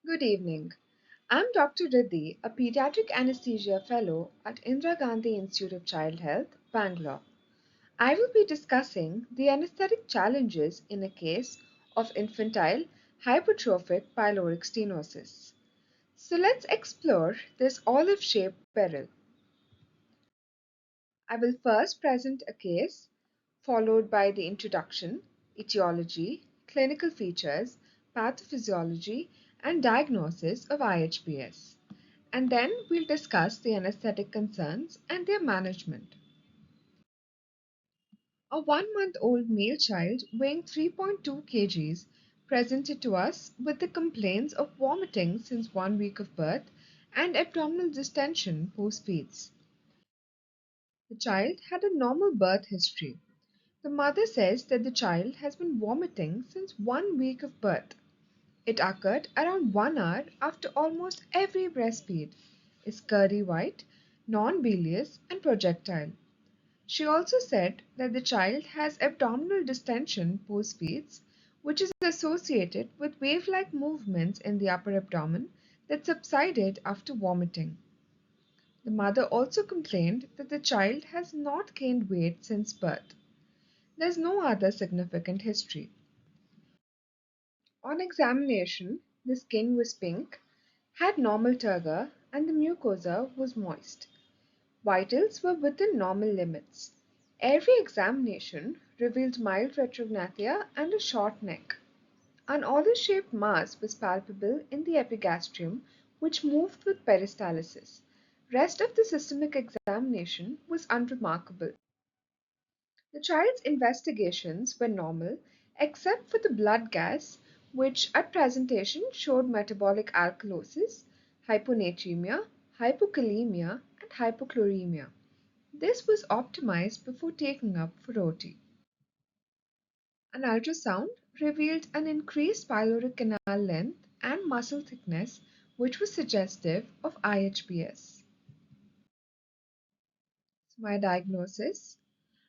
Good evening. I'm Dr. Riddhi, a Pediatric Anesthesia Fellow at Indira Gandhi Institute of Child Health, Bangalore. I will be discussing the anesthetic challenges in a case of infantile hypertrophic pyloric stenosis. So let's explore this olive-shaped PERIL. I will first present a case, followed by the introduction, etiology, clinical features, pathophysiology, and diagnosis of IHPS. And then we'll discuss the anesthetic concerns and their management. A 1 month old male child weighing 3.2 kgs presented to us with the complaints of vomiting since 1 week of birth and abdominal distension post feeds. The child had a normal birth history. The mother says that the child has been vomiting since 1 week of birth. It occurred around 1 hour after almost every breastfeed, is curry white, non-bilious, and projectile. She also said that the child has abdominal distension post feeds, which is associated with wave like movements in the upper abdomen that subsided after vomiting. The mother also complained that the child has not gained weight since birth. There's no other significant history. On examination, the skin was pink, had normal turgor, and the mucosa was moist. Vitals were within normal limits. Every examination revealed mild retrognathia and a short neck. An olive-shaped mass was palpable in the epigastrium, which moved with peristalsis. Rest of the systemic examination was unremarkable. The child's investigations were normal except for the blood gas, which at presentation showed metabolic alkalosis, hyponatremia, hypokalemia, and hypochloremia. This was optimized before taking up for OT. An ultrasound revealed an increased pyloric canal length and muscle thickness, which was suggestive of IHPS. My diagnosis: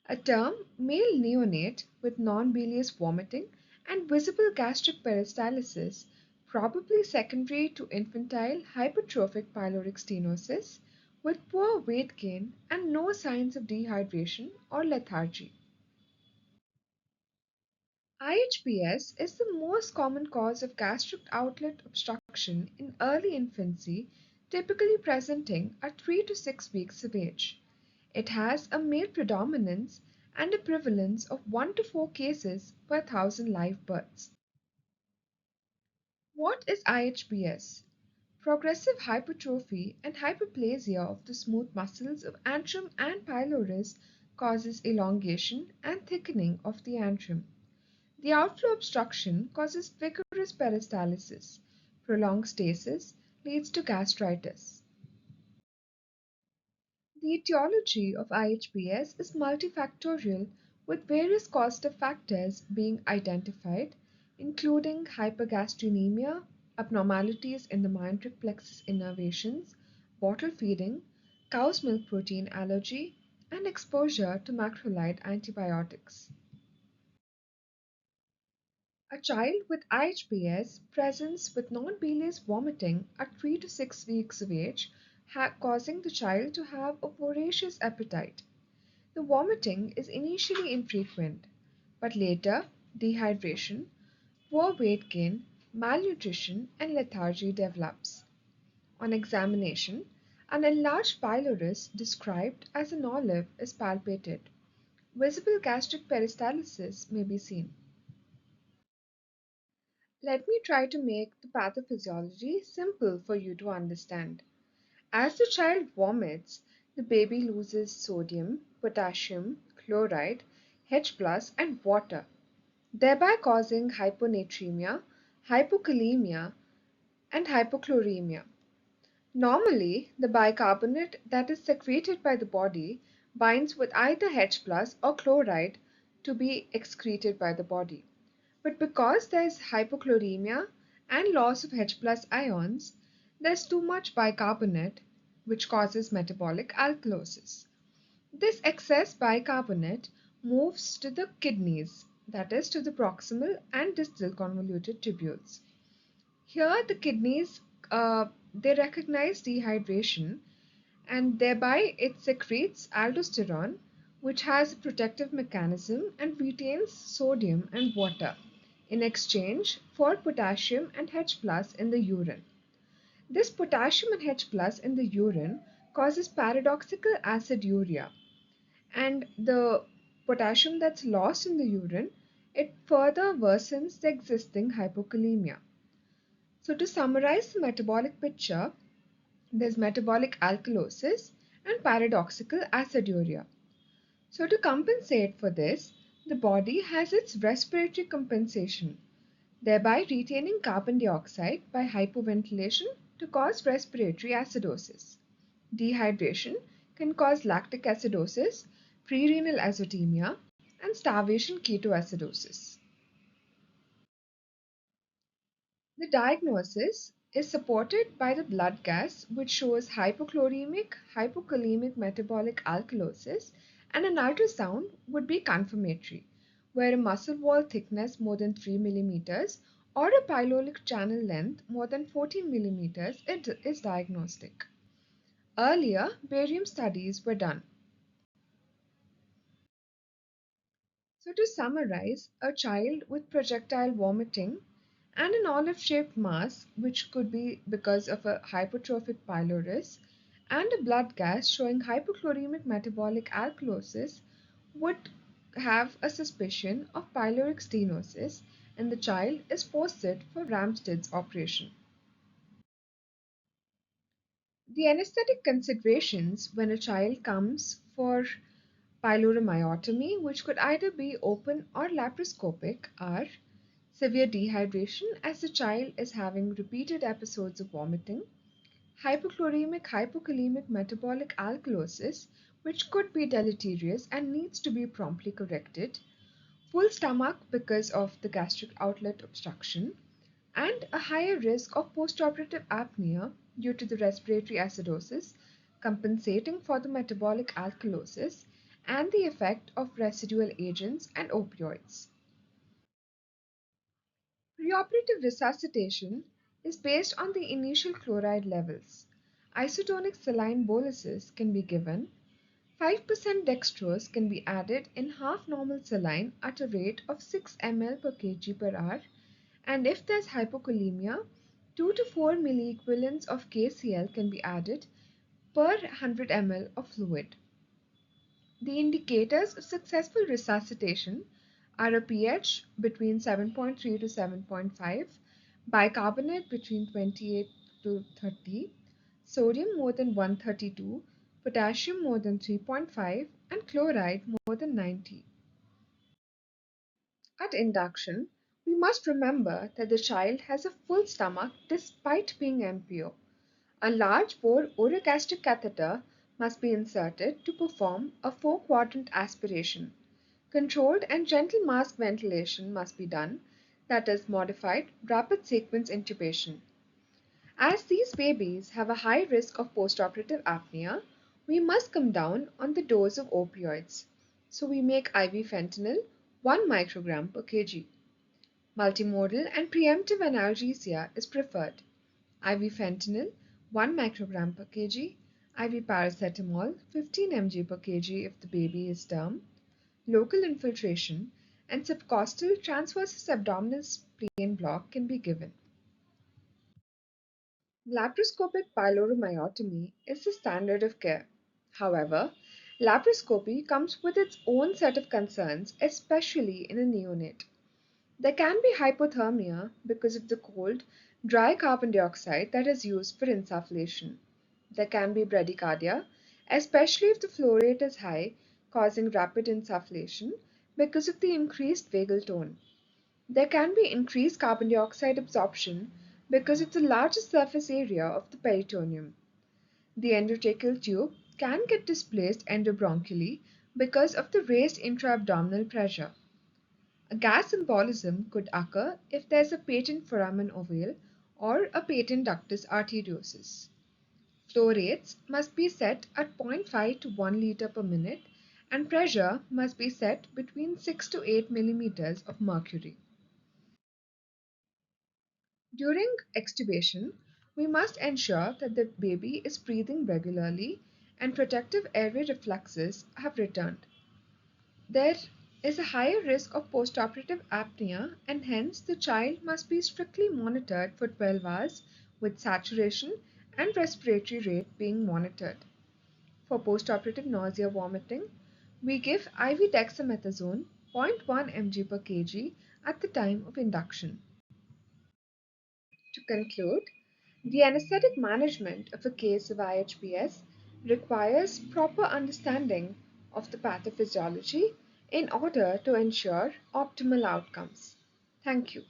a term male neonate with non-bilious vomiting and visible gastric peristalsis, probably secondary to infantile hypertrophic pyloric stenosis, with poor weight gain and no signs of dehydration or lethargy. IHPS is the most common cause of gastric outlet obstruction in early infancy, typically presenting at 3 to 6 weeks of age. It has a male predominance and a prevalence of 1 to 4 cases per 1,000 live births. What is IHPS? Progressive hypertrophy and hyperplasia of the smooth muscles of antrum and pylorus causes elongation and thickening of the antrum. The outflow obstruction causes vigorous peristalsis. Prolonged stasis leads to gastritis. The etiology of IHPS is multifactorial, with various causative factors being identified, including hypergastrinemia, abnormalities in the myenteric plexus innervations, bottle feeding, cow's milk protein allergy, and exposure to macrolide antibiotics. A child with IHPS presents with non-bilious vomiting at 3 to 6 weeks of age, causing the child to have a voracious appetite. The vomiting is initially infrequent, but later dehydration, poor weight gain, malnutrition, and lethargy develops. On examination, an enlarged pylorus described as an olive is palpated. Visible gastric peristalsis may be seen. Let me try to make the pathophysiology simple for you to understand. As the child vomits, the baby loses sodium, potassium, chloride, H plus, and water, thereby causing hyponatremia, hypokalemia, and hypochloremia. Normally, the bicarbonate that is secreted by the body binds with either H plus or chloride to be excreted by the body. But because there is hypochloremia and loss of H plus ions, there's too much bicarbonate, which causes metabolic alkalosis. This excess bicarbonate moves to the kidneys, that is, to the proximal and distal convoluted tubules. Here, the kidneys they recognize dehydration and thereby it secretes aldosterone, which has a protective mechanism and retains sodium and water in exchange for potassium and H plus in the urine. This potassium and H plus in the urine causes paradoxical aciduria, and the potassium that's lost in the urine it further worsens the existing hypokalemia. So to summarize the metabolic picture, there's metabolic alkalosis and paradoxical aciduria. So, to compensate for this, the body has its respiratory compensation, thereby retaining carbon dioxide by hypoventilation to cause respiratory acidosis. Dehydration can cause lactic acidosis, prerenal azotemia, and starvation ketoacidosis. The diagnosis is supported by the blood gas, which shows hypochloremic, hypokalemic metabolic alkalosis, and an ultrasound would be confirmatory, where a muscle wall thickness more than 3 millimeters or a pyloric channel length more than 14 millimeters is diagnostic. Earlier, barium studies were done. So, to summarize, a child with projectile vomiting and an olive shaped mass, which could be because of a hypertrophic pylorus, and a blood gas showing hypochloremic metabolic alkalosis, would have a suspicion of pyloric stenosis, and the child is posted for Ramsted's operation. The anesthetic considerations when a child comes for pyloromyotomy, which could either be open or laparoscopic, are severe dehydration as the child is having repeated episodes of vomiting, hypochloremic hypokalemic metabolic alkalosis, which could be deleterious and needs to be promptly corrected, full stomach because of the gastric outlet obstruction, and a higher risk of postoperative apnea due to the respiratory acidosis, compensating for the metabolic alkalosis and the effect of residual agents and opioids. Preoperative resuscitation is based on the initial chloride levels. Isotonic saline boluses can be given. 5% dextrose can be added in half normal saline at a rate of 6 ml per kg per hour, and if there's hypokalemia, 2 to 4 milliequivalents of KCl can be added per 100 ml of fluid. The indicators of successful resuscitation are a pH between 7.3 to 7.5, bicarbonate between 28 to 30, sodium more than 132, potassium more than 3.5, and chloride more than 90. At induction, we must remember that the child has a full stomach despite being MPO. A large bore orogastric catheter must be inserted to perform a 4-quadrant aspiration. Controlled and gentle mask ventilation must be done, that is, modified rapid sequence intubation. As these babies have a high risk of postoperative apnea, we must come down on the dose of opioids. So we make IV fentanyl 1 microgram per kg. Multimodal and preemptive analgesia is preferred. IV fentanyl 1 microgram per kg, IV paracetamol 15 mg per kg if the baby is term, local infiltration, and subcostal transversus abdominal spleen block can be given. Laparoscopic pyloromyotomy is the standard of care. However, laparoscopy comes with its own set of concerns, especially in a neonate. There can be hypothermia because of the cold, dry carbon dioxide that is used for insufflation. There can be bradycardia, especially if the flow rate is high, causing rapid insufflation because of the increased vagal tone. There can be increased carbon dioxide absorption because of the larger surface area of the peritoneum. The endotracheal tube can get displaced endobronchially because of the raised intra-abdominal pressure. A gas embolism could occur if there's a patent foramen ovale or a patent ductus arteriosus. Flow rates must be set at 0.5 to 1 liter per minute and pressure must be set between 6 to 8 millimeters of mercury. During extubation, we must ensure that the baby is breathing regularly and protective airway reflexes have returned. There is a higher risk of postoperative apnea, and hence the child must be strictly monitored for 12 hours with saturation and respiratory rate being monitored. For postoperative nausea vomiting, we give IV dexamethasone 0.1 mg per kg at the time of induction. To conclude, the anesthetic management of a case of IHPS requires proper understanding of the pathophysiology in order to ensure optimal outcomes. Thank you.